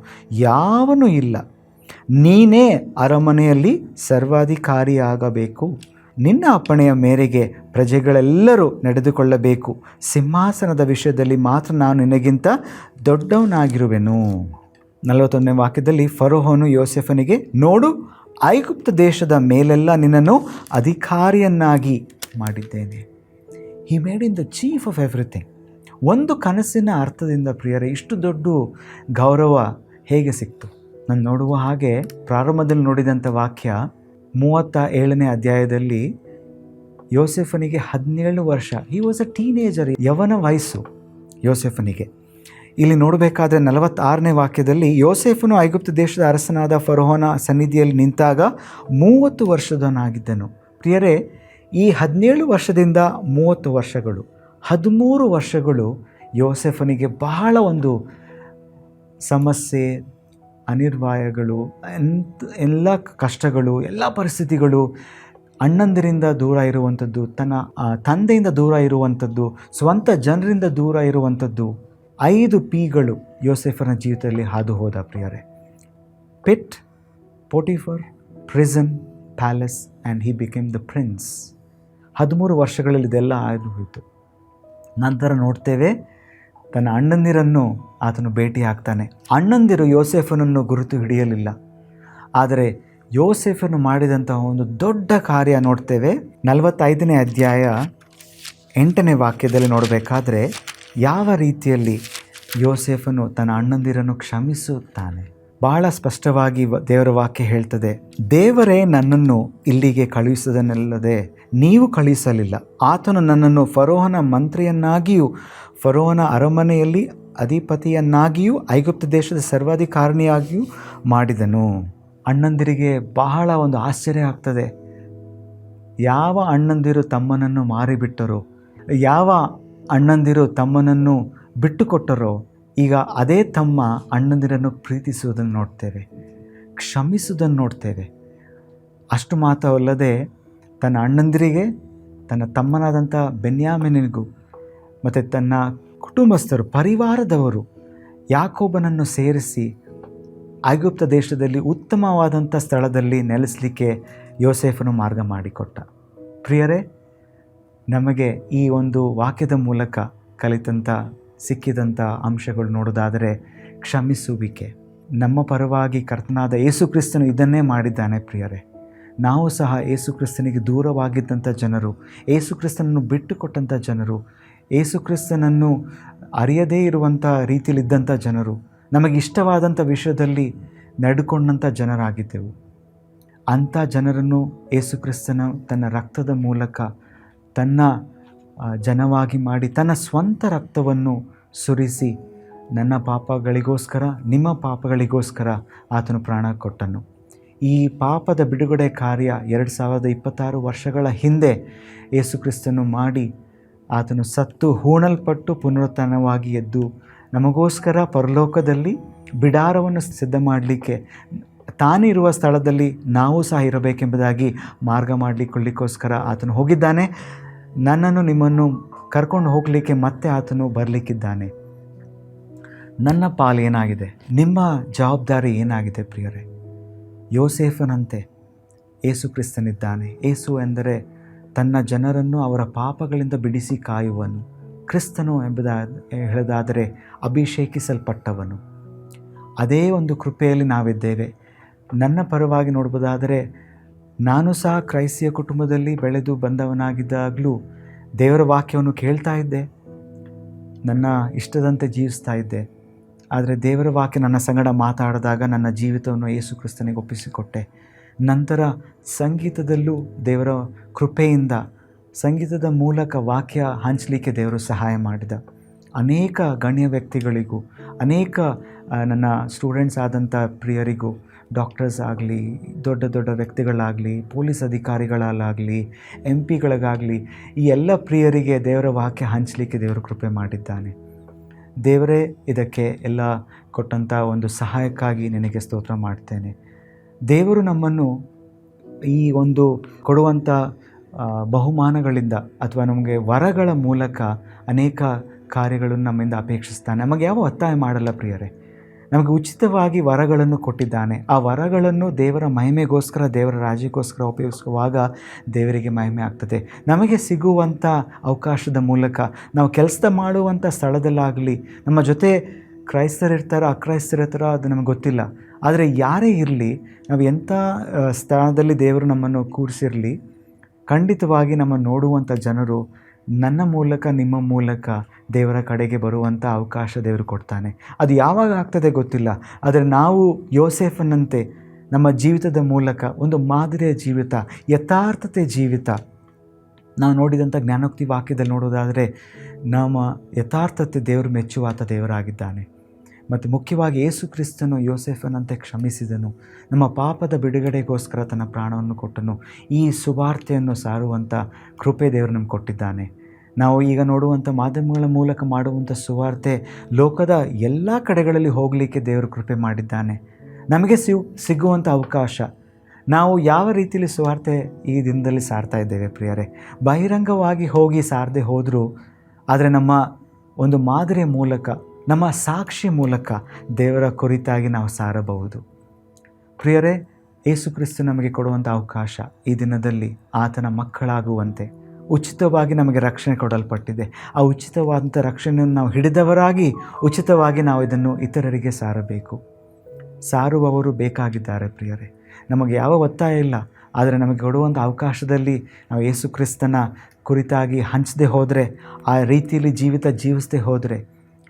ಯಾವನೂ ಇಲ್ಲ. ನೀನೇ ಅರಮನೆಯಲ್ಲಿ ಸರ್ವಾಧಿಕಾರಿಯಾಗಬೇಕು. ನಿನ್ನ ಅಪ್ಪಣೆಯ ಮೇರೆಗೆ ಪ್ರಜೆಗಳೆಲ್ಲರೂ ನಡೆದುಕೊಳ್ಳಬೇಕು. ಸಿಂಹಾಸನದ ವಿಷಯದಲ್ಲಿ ಮಾತ್ರ ನಾನು ನಿನಗಿಂತ ದೊಡ್ಡವನಾಗಿರುವೆನು. 41ನೇ ವಾಕ್ಯದಲ್ಲಿ ಫರೋಹನು ಯೋಸೆಫನಿಗೆ, ನೋಡು, ಐಗುಪ್ತ ದೇಶದ ಮೇಲೆಲ್ಲ ನಿನ್ನನ್ನು ಅಧಿಕಾರಿಯನ್ನಾಗಿ ಮಾಡಿದ್ದೇನೆ. He made in the chief of everything. ಒಂದು ಕನಸಿನ ಅರ್ಥದಿಂದ ಪ್ರಿಯರೇ ಇಷ್ಟು ದೊಡ್ಡ ಗೌರವ ಹೇಗೆ ಸಿಕ್ತು? ನಾನು ನೋಡುವ ಹಾಗೆ ಪ್ರಾರಂಭದಲ್ಲಿ ನೋಡಿದಂಥ ವಾಕ್ಯ 37ನೇ ಅಧ್ಯಾಯದಲ್ಲಿ ಯೋಸೆಫನಿಗೆ 17 ವರ್ಷ. ಹಿ ವಾಸ್ ಅ ಟೀನೇಜರ್, ಯವನ ವಯಸ್ಸು ಯೋಸೆಫನಿಗೆ. ಇಲ್ಲಿ ನೋಡಬೇಕಾದ್ರೆ 46ನೇ ವಾಕ್ಯದಲ್ಲಿ, ಯೋಸೆಫನು ಐಗುಪ್ತ ದೇಶದ ಅರಸನಾದ ಫರೋಹನ ಸನ್ನಿಧಿಯಲ್ಲಿ ನಿಂತಾಗ 30 ವರ್ಷದವನಾಗಿದ್ದನು. ಪ್ರಿಯರೇ, ಈ 17 ವರ್ಷದಿಂದ 30 ವರ್ಷಗಳು, 13 ವರ್ಷಗಳು ಯೋಸೆಫನಿಗೆ ಬಹಳ ಒಂದು ಸಮಸ್ಯೆ, ಅನಿರ್ವಾಯಗಳು, ಎಲ್ಲ ಕಷ್ಟಗಳು, ಎಲ್ಲ ಪರಿಸ್ಥಿತಿಗಳು, ಅಣ್ಣಂದಿರಿಂದ ದೂರ ಇರುವಂಥದ್ದು, ತನ್ನ ತಂದೆಯಿಂದ ದೂರ ಇರುವಂಥದ್ದು, ಸ್ವಂತ ಜನರಿಂದ ದೂರ ಇರುವಂಥದ್ದು, 5 Pಗಳು ಯೋಸೆಫನ ಜೀವಿತದಲ್ಲಿ ಹಾದು ಹೋದ ಪ್ರಿಯರೇ. Pit, Potiphar, prison, palace and he became the prince. 13 ವರ್ಷಗಳಲ್ಲಿ ಇದೆಲ್ಲ ಆಯ್ದು ಹೋಯಿತು. ನಂತರ ನೋಡ್ತೇವೆ, ತನ್ನ ಅಣ್ಣಂದಿರನ್ನು ಆತನು ಭೇಟಿ ಆಗ್ತಾನೆ. ಅಣ್ಣಂದಿರು ಯೋಸೆಫನನ್ನು ಗುರುತು ಹಿಡಿಯಲಿಲ್ಲ. ಆದರೆ ಯೋಸೆಫನು ಮಾಡಿದಂತಹ ಒಂದು ದೊಡ್ಡ ಕಾರ್ಯ ನೋಡ್ತೇವೆ. 45ನೇ ಅಧ್ಯಾಯ 8ನೇ ವಾಕ್ಯದಲ್ಲಿ ನೋಡಬೇಕಾದ್ರೆ ಯಾವ ರೀತಿಯಲ್ಲಿ ಯೋಸೆಫನು ತನ್ನ ಅಣ್ಣಂದಿರನ್ನು ಕ್ಷಮಿಸುತ್ತಾನೆ. ಬಹಳ ಸ್ಪಷ್ಟವಾಗಿ ದೇವರ ವಾಕ್ಯ ಹೇಳ್ತದೆ, ದೇವರೇ ನನ್ನನ್ನು ಇಲ್ಲಿಗೆ ಕಳುಹಿಸದನಲ್ಲದೆ ನೀವು ಕಳುಹಿಸಲಿಲ್ಲ. ಆತನು ನನ್ನನ್ನು ಫರೋಹನ ಮಂತ್ರಿಯನ್ನಾಗಿಯೂ ಫರೋಹನ ಅರಮನೆಯಲ್ಲಿ ಅಧಿಪತಿಯನ್ನಾಗಿಯೂ ಐಗುಪ್ತ ದೇಶದ ಸರ್ವಾಧಿಕಾರಿಣಿಯಾಗಿಯೂ ಮಾಡಿದನು. ಅಣ್ಣಂದಿರಿಗೆ ಬಹಳ ಒಂದು ಆಶ್ಚರ್ಯ ಆಗ್ತದೆ. ಯಾವ ಅಣ್ಣಂದಿರು ತಮ್ಮನನ್ನು ಮಾರಿಬಿಟ್ಟರೋ, ಯಾವ ಅಣ್ಣಂದಿರು ತಮ್ಮನನ್ನು ಬಿಟ್ಟುಕೊಟ್ಟರೋ, ಈಗ ಅದೇ ತಮ್ಮ ಅಣ್ಣಂದಿರನ್ನು ಪ್ರೀತಿಸುವುದನ್ನು ನೋಡ್ತೇವೆ, ಕ್ಷಮಿಸುವುದನ್ನು ನೋಡ್ತೇವೆ. ಅಷ್ಟು ಮಾತ್ರವಲ್ಲದೆ ತನ್ನ ಅಣ್ಣಂದಿರಿಗೆ, ತನ್ನ ತಮ್ಮನಾದಂಥ ಬೆನ್ಯಾಮಿನಿಗೂ ಮತ್ತು ತನ್ನ ಕುಟುಂಬಸ್ಥರು, ಪರಿವಾರದವರು ಯಾಕೋಬನನ್ನು ಸೇರಿಸಿ ಐಗುಪ್ತ ದೇಶದಲ್ಲಿ ಉತ್ತಮವಾದಂಥ ಸ್ಥಳದಲ್ಲಿ ನೆಲೆಸಲಿಕ್ಕೆ ಯೋಸೇಫನು ಮಾರ್ಗ ಮಾಡಿಕೊಟ್ಟ. ಪ್ರಿಯರೇ, ನಮಗೆ ಈ ಒಂದು ವಾಕ್ಯದ ಮೂಲಕ ಸಿಕ್ಕಿದಂಥ ಅಂಶಗಳು ನೋಡೋದಾದರೆ, ಕ್ಷಮಿಸುವಿಕೆ. ನಮ್ಮ ಪರವಾಗಿ ಕರ್ತನಾದ ಯೇಸು ಕ್ರಿಸ್ತನು ಇದನ್ನೇ ಮಾಡಿದ್ದಾನೆ. ಪ್ರಿಯರೇ, ನಾವು ಸಹ ಯೇಸು ಕ್ರಿಸ್ತನಿಗೆ ದೂರವಾಗಿದ್ದಂಥ ಜನರು, ಯೇಸು ಕ್ರಿಸ್ತನನ್ನು ಬಿಟ್ಟುಕೊಟ್ಟಂಥ ಜನರು, ಯೇಸು ಕ್ರಿಸ್ತನನ್ನು ಅರಿಯದೇ ಇರುವಂಥ ರೀತಿಯಲ್ಲಿದ್ದಂಥ ಜನರು, ನಮಗೆ ಇಷ್ಟವಾದಂಥ ವಿಷಯದಲ್ಲಿ ನಡೆಕೊಂಡಂಥ ಜನರಾಗಿದ್ದೆವು. ಅಂಥ ಜನರನ್ನು ಯೇಸು ಕ್ರಿಸ್ತನ ತನ್ನ ರಕ್ತದ ಮೂಲಕ ತನ್ನ ಜನವಾಗಿ ಮಾಡಿ, ತನ್ನ ಸ್ವಂತ ರಕ್ತವನ್ನು ಸುರಿಸಿ ನನ್ನ ಪಾಪಗಳಿಗೋಸ್ಕರ, ನಿಮ್ಮ ಪಾಪಗಳಿಗೋಸ್ಕರ ಆತನು ಪ್ರಾಣ ಕೊಟ್ಟನು. ಈ ಪಾಪದ ಬಿಡುಗಡೆ ಕಾರ್ಯ 2026 ವರ್ಷಗಳ ಹಿಂದೆ ಯೇಸು ಕ್ರಿಸ್ತನು ಮಾಡಿ, ಆತನು ಸತ್ತು ಹೂಣಲ್ಪಟ್ಟು ಪುನರುತ್ಥಾನವಾಗಿ ಎದ್ದು ನಮಗೋಸ್ಕರ ಪರಲೋಕದಲ್ಲಿ ಬಿಡಾರವನ್ನು ಸಿದ್ಧ ಮಾಡಲಿಕ್ಕೆ, ತಾನಿರುವ ಸ್ಥಳದಲ್ಲಿ ನಾವು ಸಹ ಇರಬೇಕೆಂಬುದಾಗಿ ಮಾರ್ಗ ಮಾಡಲಿಕ್ಕೋಸ್ಕರ ಆತನು ಹೋಗಿದ್ದಾನೆ. ನನ್ನನ್ನು ನಿಮ್ಮನ್ನು ಕರ್ಕೊಂಡು ಹೋಗಲಿಕ್ಕೆ ಮತ್ತೆ ಆತನು ಬರಲಿಕ್ಕಿದ್ದಾನೆ. ನನ್ನ ಪಾಲು ಏನಾಗಿದೆ? ನಿಮ್ಮ ಜವಾಬ್ದಾರಿ ಏನಾಗಿದೆ ಪ್ರಿಯರೇ? ಯೋಸೇಫನಂತೆ ಯೇಸು ಕ್ರಿಸ್ತನಿದ್ದಾನೆ. ಯೇಸು ಎಂದರೆ ತನ್ನ ಜನರನ್ನು ಅವರ ಪಾಪಗಳಿಂದ ಬಿಡಿಸಿ ಕಾಯುವನು. ಕ್ರಿಸ್ತನು ಹೇಳೋದಾದರೆ ಅಭಿಷೇಕಿಸಲ್ಪಟ್ಟವನು. ಅದೇ ಒಂದು ಕೃಪೆಯಲ್ಲಿ ನಾವಿದ್ದೇವೆ. ನನ್ನ ಪರವಾಗಿ ನೋಡ್ಬೋದಾದರೆ, ನಾನು ಸಹ ಕ್ರೈಸ್ತಿಯ ಕುಟುಂಬದಲ್ಲಿ ಬೆಳೆದು ಬಂದವನಾಗಿದ್ದಾಗಲೂ ದೇವರ ವಾಕ್ಯವನ್ನು ಕೇಳ್ತಾ ಇದ್ದೆ, ನನ್ನ ಇಷ್ಟದಂತೆ ಜೀವಿಸ್ತಾ ಇದ್ದೆ. ಆದರೆ ದೇವರ ವಾಕ್ಯ ನನ್ನ ಸಂಗಡ ಮಾತಾಡಿದಾಗ ನನ್ನ ಜೀವಿತವನ್ನು ಯೇಸು ಕ್ರಿಸ್ತನಿಗೆ ಒಪ್ಪಿಸಿಕೊಟ್ಟೆ. ನಂತರ ಸಂಗೀತದಲ್ಲೂ ದೇವರ ಕೃಪೆಯಿಂದ ಸಂಗೀತದ ಮೂಲಕ ವಾಕ್ಯ ಹಂಚಲಿಕ್ಕೆ ದೇವರು ಸಹಾಯ ಮಾಡಿದ. ಅನೇಕ ಗಣ್ಯ ವ್ಯಕ್ತಿಗಳಿಗೂ, ಅನೇಕ ನನ್ನ ಸ್ಟೂಡೆಂಟ್ಸ್ ಆದಂಥ ಪ್ರಿಯರಿಗೂ, ಡಾಕ್ಟರ್ಸ್ ಆಗಲಿ, ದೊಡ್ಡ ದೊಡ್ಡ ವ್ಯಕ್ತಿಗಳಾಗಲಿ, ಪೊಲೀಸ್ ಅಧಿಕಾರಿಗಳಾಗಲಿ, MP ಗಳಿಗಾಗಲಿ, ಈ ಎಲ್ಲ ಪ್ರಿಯರಿಗೆ ದೇವರ ವಾಕ್ಯ ಹಂಚಲಿಕ್ಕೆ ದೇವರು ಕೃಪೆ ಮಾಡಿದ್ದಾನೆ. ದೇವರೇ ಇದಕ್ಕೆ ಎಲ್ಲ ಕೊಟ್ಟಂಥ ಒಂದು ಸಹಾಯಕ್ಕಾಗಿ ನಿನಗೆ ಸ್ತೋತ್ರ ಮಾಡ್ತೇನೆ. ದೇವರು ನಮ್ಮನ್ನು ಈ ಒಂದು ಕೊಡುವಂಥ ಬಹುಮಾನಗಳಿಂದ ಅಥವಾ ನಮಗೆ ವರಗಳ ಮೂಲಕ ಅನೇಕ ಕಾರ್ಯಗಳನ್ನು ನಮ್ಮಿಂದ ಅಪೇಕ್ಷಿಸ್ತಾನೆ. ನಮಗೆ ಯಾವ ಒತ್ತಾಯ ಮಾಡಲ್ಲ ಪ್ರಿಯರೇ. ನಮಗೆ ಉಚಿತವಾಗಿ ವರಗಳನ್ನು ಕೊಟ್ಟಿದ್ದಾನೆ. ಆ ವರಗಳನ್ನು ದೇವರ ಮಹಿಮೆಗೋಸ್ಕರ, ದೇವರ ರಾಜ್ಯಕ್ಕೋಸ್ಕರ ಉಪಯೋಗಿಸುವಾಗ ದೇವರಿಗೆ ಮಹಿಮೆ ಆಗ್ತದೆ. ನಮಗೆ ಸಿಗುವಂಥ ಅವಕಾಶದ ಮೂಲಕ ನಾವು ಕೆಲಸ ಮಾಡುವಂಥ ಸ್ಥಳದಲ್ಲಾಗಲಿ, ನಮ್ಮ ಜೊತೆ ಕ್ರೈಸ್ತರಿರ್ತಾರೋ ಅಕ್ರೈಸ್ತರಿರ್ತಾರೋ ಅದು ನಮಗೆ ಗೊತ್ತಿಲ್ಲ. ಆದರೆ ಯಾರೇ ಇರಲಿ, ನಾವು ಎಂಥ ಸ್ಥಳದಲ್ಲಿ ದೇವರು ನಮ್ಮನ್ನು ಕೂರಿಸಿರಲಿ, ಖಂಡಿತವಾಗಿ ನಮ್ಮನ್ನು ನೋಡುವಂಥ ಜನರು ನನ್ನ ಮೂಲಕ, ನಿಮ್ಮ ಮೂಲಕ ದೇವರ ಕಡೆಗೆ ಬರುವಂಥ ಅವಕಾಶ ದೇವರು ಕೊಡ್ತಾನೆ. ಅದು ಯಾವಾಗ ಆಗ್ತದೆ ಗೊತ್ತಿಲ್ಲ. ಆದರೆ ನಾವು ಯೋಸೇಫನಂತೆ ನಮ್ಮ ಜೀವಿತದ ಮೂಲಕ ಒಂದು ಮಾದರಿಯ ಜೀವಿತ, ಯಥಾರ್ಥತೆ ಜೀವಿತ, ನಾವು ನೋಡಿದಂಥ ಜ್ಞಾನೋಕ್ತಿ ವಾಕ್ಯದಲ್ಲಿ ನೋಡೋದಾದರೆ ನಮ್ಮ ಯಥಾರ್ಥತೆ ದೇವರು ಮೆಚ್ಚುವಾತ ದೇವರಾಗಿದ್ದಾನೆ. ಮತ್ತು ಮುಖ್ಯವಾಗಿ ಯೇಸು ಕ್ರಿಸ್ತನು ಯೋಸೇಫನಂತೆ ಕ್ಷಮಿಸಿದನು, ನಮ್ಮ ಪಾಪದ ಬಿಡುಗಡೆಗೋಸ್ಕರ ತನ್ನ ಪ್ರಾಣವನ್ನು ಕೊಟ್ಟನು. ಈ ಸುವಾರ್ತೆಯನ್ನು ಸಾರುವಂಥ ಕೃಪೆ ದೇವರು ನಮ್ಗೆ ಕೊಟ್ಟಿದ್ದಾನೆ. ನಾವು ಈಗ ನೋಡುವಂಥ ಮಾಧ್ಯಮಗಳ ಮೂಲಕ ಮಾಡುವಂಥ ಸುವಾರ್ತೆ ಲೋಕದ ಎಲ್ಲ ಕಡೆಗಳಲ್ಲಿ ಹೋಗಲಿಕ್ಕೆ ದೇವರು ಕೃಪೆ ಮಾಡಿದ್ದಾನೆ. ನಮಗೆ ಸಿಗುವಂಥ ಅವಕಾಶ, ನಾವು ಯಾವ ರೀತಿಯಲ್ಲಿ ಸುವಾರ್ತೆ ಈ ದಿನದಲ್ಲಿ ಸಾರ್ತಾ ಇದ್ದೇವೆ ಪ್ರಿಯರೇ? ಬಹಿರಂಗವಾಗಿ ಹೋಗಿ ಸಾರದೆ ಹೋದರೂ, ಆದರೆ ನಮ್ಮ ಒಂದು ಮಾದರಿಯ ಮೂಲಕ, ನಮ್ಮ ಸಾಕ್ಷಿ ಮೂಲಕ ದೇವರ ಕುರಿತಾಗಿ ನಾವು ಸಾರಬಹುದು. ಪ್ರಿಯರೇ, ಯೇಸು ಕ್ರಿಸ್ತ ನಮಗೆ ಕೊಡುವಂಥ ಅವಕಾಶ ಈ ದಿನದಲ್ಲಿ ಆತನ ಮಕ್ಕಳಾಗುವಂತೆ ಉಚಿತವಾಗಿ ನಮಗೆ ರಕ್ಷಣೆ ಕೊಡಲ್ಪಟ್ಟಿದೆ. ಆ ಉಚಿತವಾದಂಥ ರಕ್ಷಣೆಯನ್ನು ನಾವು ಹಿಡಿದವರಾಗಿ ಉಚಿತವಾಗಿ ನಾವು ಇದನ್ನು ಇತರರಿಗೆ ಸಾರಬೇಕು. ಸಾರುವವರು ಬೇಕಾಗಿದ್ದಾರೆ ಪ್ರಿಯರೇ. ನಮಗೆ ಯಾವ ಒತ್ತಾಯ ಇಲ್ಲ, ಆದರೆ ನಮಗೆ ಕೊಡುವಂಥ ಅವಕಾಶದಲ್ಲಿ ನಾವು ಯೇಸು ಕ್ರಿಸ್ತನ ಕುರಿತಾಗಿ ಹಂಚದೆ ಹೋದರೆ, ಆ ರೀತಿಯಲ್ಲಿ ಜೀವಿಸದೆ ಹೋದರೆ,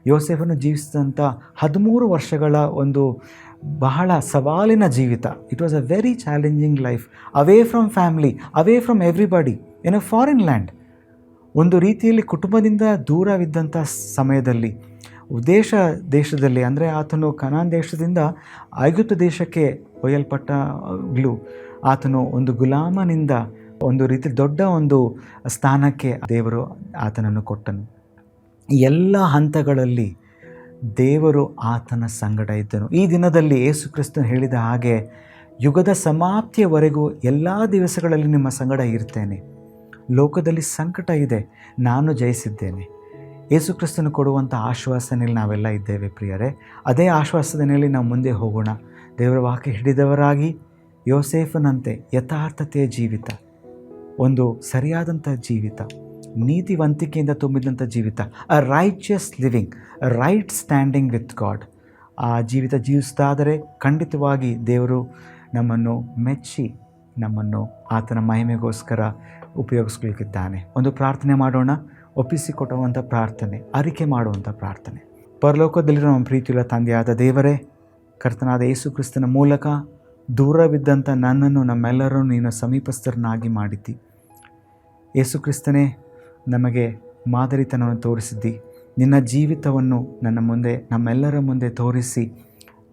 ಯೋಸೇಫನು ಜೀವಿಸಿದಂಥ 13 ವರ್ಷಗಳ ಒಂದು ಬಹಳ ಸವಾಲಿನ ಜೀವಿತ. It was a very challenging life, away from family, away from everybody, in a foreign land. ಒಂದು ರೀತಿಯಲ್ಲಿ ಕುಟುಂಬದಿಂದ ದೂರವಿದ್ದಂಥ ಸಮಯದಲ್ಲಿ ದೇಶದಲ್ಲಿ ಅಂದರೆ ಆತನು ಕನಾನ್ ದೇಶದಿಂದ ಐಗುಪ್ತ ದೇಶಕ್ಕೆ ಒಯ್ಯಲ್ಪಟ್ಟಗಳು. ಆತನು ಒಂದು ಗುಲಾಮನಿಂದ ಒಂದು ರೀತಿ ದೊಡ್ಡ ಒಂದು ಸ್ಥಾನಕ್ಕೆ ದೇವರು ಆತನನ್ನು ಕೊಟ್ಟನು. ಎಲ್ಲ ಹಂತಗಳಲ್ಲಿ ದೇವರು ಆತನ ಸಂಗಡ ಇದ್ದನು. ಈ ದಿನದಲ್ಲಿ ಯೇಸು ಕ್ರಿಸ್ತನು ಹೇಳಿದ ಹಾಗೆ, ಯುಗದ ಸಮಾಪ್ತಿಯವರೆಗೂ ಎಲ್ಲ ದಿವಸಗಳಲ್ಲಿ ನಿಮ್ಮ ಸಂಗಡ ಇರ್ತೇನೆ. ಲೋಕದಲ್ಲಿ ಸಂಕಟ ಇದೆ, ನಾನು ಜಯಿಸಿದ್ದೇನೆ. ಯೇಸು ಕ್ರಿಸ್ತನು ಕೊಡುವಂಥ ಆಶ್ವಾಸನೆಯಲ್ಲಿ ನಾವೆಲ್ಲ ಇದ್ದೇವೆ ಪ್ರಿಯರೇ. ಅದೇ ಆಶ್ವಾಸನೆಯಲ್ಲಿ ನಾವು ಮುಂದೆ ಹೋಗೋಣ. ದೇವರ ವಾಕ್ಯ ಹಿಡಿದವರಾಗಿ ಯೋಸೇಫನಂತೆ ಯಥಾರ್ಥತೆಯ ಜೀವಿತ, ಒಂದು ಸರಿಯಾದಂಥ ಜೀವಿತ, ನೀತಿವಂತಿಕೆಯಿಂದ ತುಂಬಿದಂಥ ಜೀವಿತ, a righteous living, a right standing with God, ಆ ಜೀವಿತ ಜೀವಿಸ್ತಾದರೆ ಖಂಡಿತವಾಗಿ ದೇವರು ನಮ್ಮನ್ನು ಮೆಚ್ಚಿ ನಮ್ಮನ್ನು ಆತನ ಮಹಿಮೆಗೋಸ್ಕರ ಉಪಯೋಗಿಸ್ಲಿಕ್ಕಿದ್ದಾನೆ. ಒಂದು ಪ್ರಾರ್ಥನೆ ಮಾಡೋಣ. ಒಪ್ಪಿಸಿಕೊಡುವಂಥ ಪ್ರಾರ್ಥನೆ, ಅರಿಕೆ ಮಾಡುವಂಥ ಪ್ರಾರ್ಥನೆ. ಪರಲೋಕದಲ್ಲಿರೋ ನಮ್ಮ ಪ್ರೀತಿಯುಳ್ಳ ತಂದೆಯಾದ ದೇವರೇ, ಕರ್ತನಾದ ಯೇಸು ಕ್ರಿಸ್ತನ ಮೂಲಕ ದೂರವಿದ್ದಂಥ ನನ್ನನ್ನು, ನಮ್ಮೆಲ್ಲರನ್ನು ನೀನು ಸಮೀಪಸ್ಥರನ್ನಾಗಿ ಮಾಡಿದ್ದಿ. ಯೇಸು ಕ್ರಿಸ್ತನೇ, ನಮಗೆ ಮಾದರಿತನವನ್ನು ತೋರಿಸಿದ್ದಿ. ನಿನ್ನ ಜೀವಿತವನ್ನು ನನ್ನ ಮುಂದೆ, ನಮ್ಮೆಲ್ಲರ ಮುಂದೆ ತೋರಿಸಿ,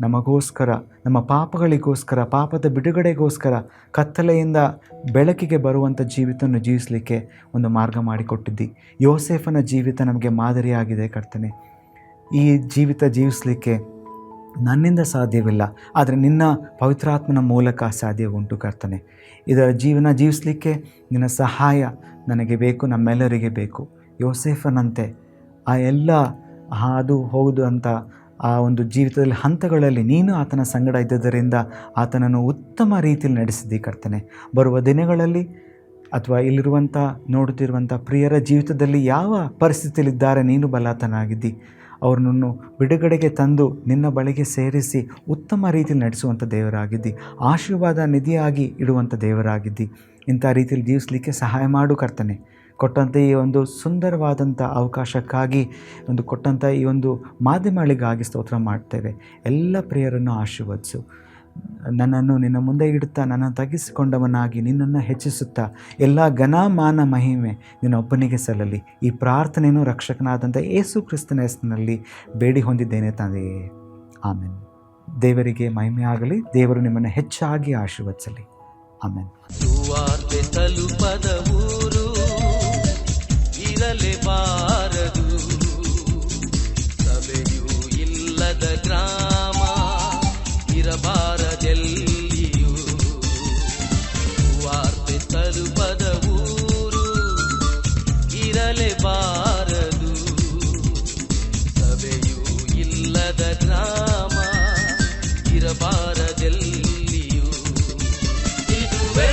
ನಮಗೋಸ್ಕರ, ನಮ್ಮ ಪಾಪಗಳಿಗೋಸ್ಕರ, ಪಾಪದ ಬಿಡುಗಡೆಗೋಸ್ಕರ ಕತ್ತಲೆಯಿಂದ ಬೆಳಕಿಗೆ ಬರುವಂಥ ಜೀವಿತವನ್ನು ಜೀವಿಸಲಿಕ್ಕೆ ಒಂದು ಮಾರ್ಗ ಮಾಡಿಕೊಟ್ಟಿದ್ದಿ. ಯೋಸೇಫನ ಜೀವಿತ ನಮಗೆ ಮಾದರಿಯಾಗಿದೆ ಕರ್ತನೆ. ಈ ಜೀವಿತ ಜೀವಿಸಲಿಕ್ಕೆ ನನ್ನಿಂದ ಸಾಧ್ಯವಿಲ್ಲ, ಆದರೆ ನಿನ್ನ ಪವಿತ್ರಾತ್ಮನ ಮೂಲಕ ಸಾಧ್ಯ ಉಂಟು ಕರ್ತನೆ. ಇದರ ಜೀವನ ಜೀವಿಸಲಿಕ್ಕೆ ನಿನ್ನ ಸಹಾಯ ನನಗೆ ಬೇಕು, ನಮ್ಮೆಲ್ಲರಿಗೆ ಬೇಕು. ಯೋಸೇಫನಂತೆ ಆ ಎಲ್ಲ ಹಾದು ಹೋಗುದು ಅಂತ ಆ ಒಂದು ಜೀವಿತದಲ್ಲಿ ಹಂತಗಳಲ್ಲಿ ನೀನು ಆತನ ಸಂಗಡ ಇದ್ದದರಿಂದ ಆತನನ್ನು ಉತ್ತಮ ರೀತಿಯಲ್ಲಿ ನಡೆಸಿದ್ದಿ ಕರ್ತನೆ. ಬರುವ ದಿನಗಳಲ್ಲಿ ಅಥವಾ ಇಲ್ಲಿರುವಂಥ ನೋಡುತ್ತಿರುವಂಥ ಪ್ರಿಯರ ಜೀವಿತದಲ್ಲಿ ಯಾವ ಪರಿಸ್ಥಿತಿಯಲ್ಲಿದ್ದಾರೆ ನೀನು ಬಲಾತನಾಗಿದ್ದಿ. ಅವ್ರನ್ನು ಬಿಡುಗಡೆಗೆ ತಂದು ನಿನ್ನ ಬಳಿಗೆ ಸೇರಿಸಿ ಉತ್ತಮ ರೀತಿಯಲ್ಲಿ ನಡೆಸುವಂಥ ದೇವರಾಗಿದ್ದಿ. ಆಶೀರ್ವಾದ ನಿಧಿಯಾಗಿ ಇಡುವಂಥ ದೇವರಾಗಿದ್ದಿ. ಇಂಥ ರೀತಿಯಲ್ಲಿ ಜೀವಿಸಲಿಕ್ಕೆ ಸಹಾಯ ಮಾಡು ಕರ್ತನೆ. ಕೊಟ್ಟಂಥ ಈ ಒಂದು ಸುಂದರವಾದಂಥ ಅವಕಾಶಕ್ಕಾಗಿ, ಒಂದು ಕೊಟ್ಟಂಥ ಈ ಒಂದು ಮಾಧ್ಯಮಗಳಿಗಾಗಿ ಸ್ತೋತ್ರ ಮಾಡ್ತೇವೆ. ಎಲ್ಲ ಪ್ರಿಯರನ್ನು ಆಶೀರ್ವದಿಸು. ನನ್ನನ್ನು ನಿನ್ನ ಮುಂದೆ ಇಡುತ್ತಾ, ನನ್ನನ್ನು ತಗ್ಗಿಸಿಕೊಂಡವನಾಗಿ ನಿನ್ನನ್ನು ಹೆಚ್ಚಿಸುತ್ತಾ, ಎಲ್ಲ ಘನಮಾನ ಮಹಿಮೆ ನಿನ್ನ ಒಬ್ಬನಿಗೆ ಸಲ್ಲಲಿ. ಈ ಪ್ರಾರ್ಥನೆಯನ್ನು ರಕ್ಷಕನಾದಂಥ ಯೇಸು ಕ್ರಿಸ್ತನ ಹೆಸರಿನಲ್ಲಿ ಬೇಡಿ ಹೊಂದಿದ್ದೇನೆ ತಂದೆಯೇ, ಆಮೆನ್. ದೇವರಿಗೆ ಮಹಿಮೆ ಆಗಲಿ. ದೇವರು ನಿಮ್ಮನ್ನು ಹೆಚ್ಚಾಗಿ ಆಶೀರ್ವದಿಸಲಿ. ಆಮೆನ್. ಸುವಾರ್ತೆ ತಲುಪದ ಊರು ಇರಲೇಬಾರದು, ಸಭೆಯೂ ಇಲ್ಲದ ಗ್ರಾಮ ಇರಬಾರದೆಲ್ಲಿಯೂ. ಸುವಾರ್ತೆ ತಲುಪದ ಊರು ಇರಲೇಬಾರದು, ಸಭೆಯೂ ಇಲ್ಲದ ಗ್ರಾಮ ಇರಬಾರದೆಲ್ಲಿಯೂ. ಇದುವೇ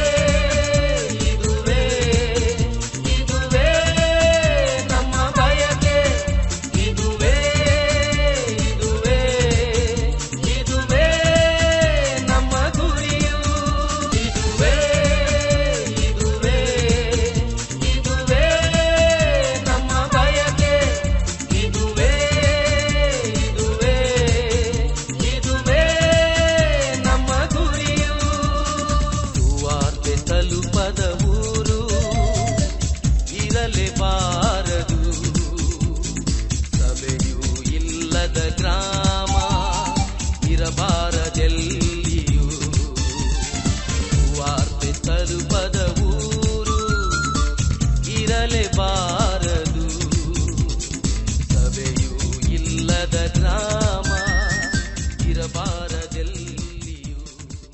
ಬರಲೇಬಾರದು.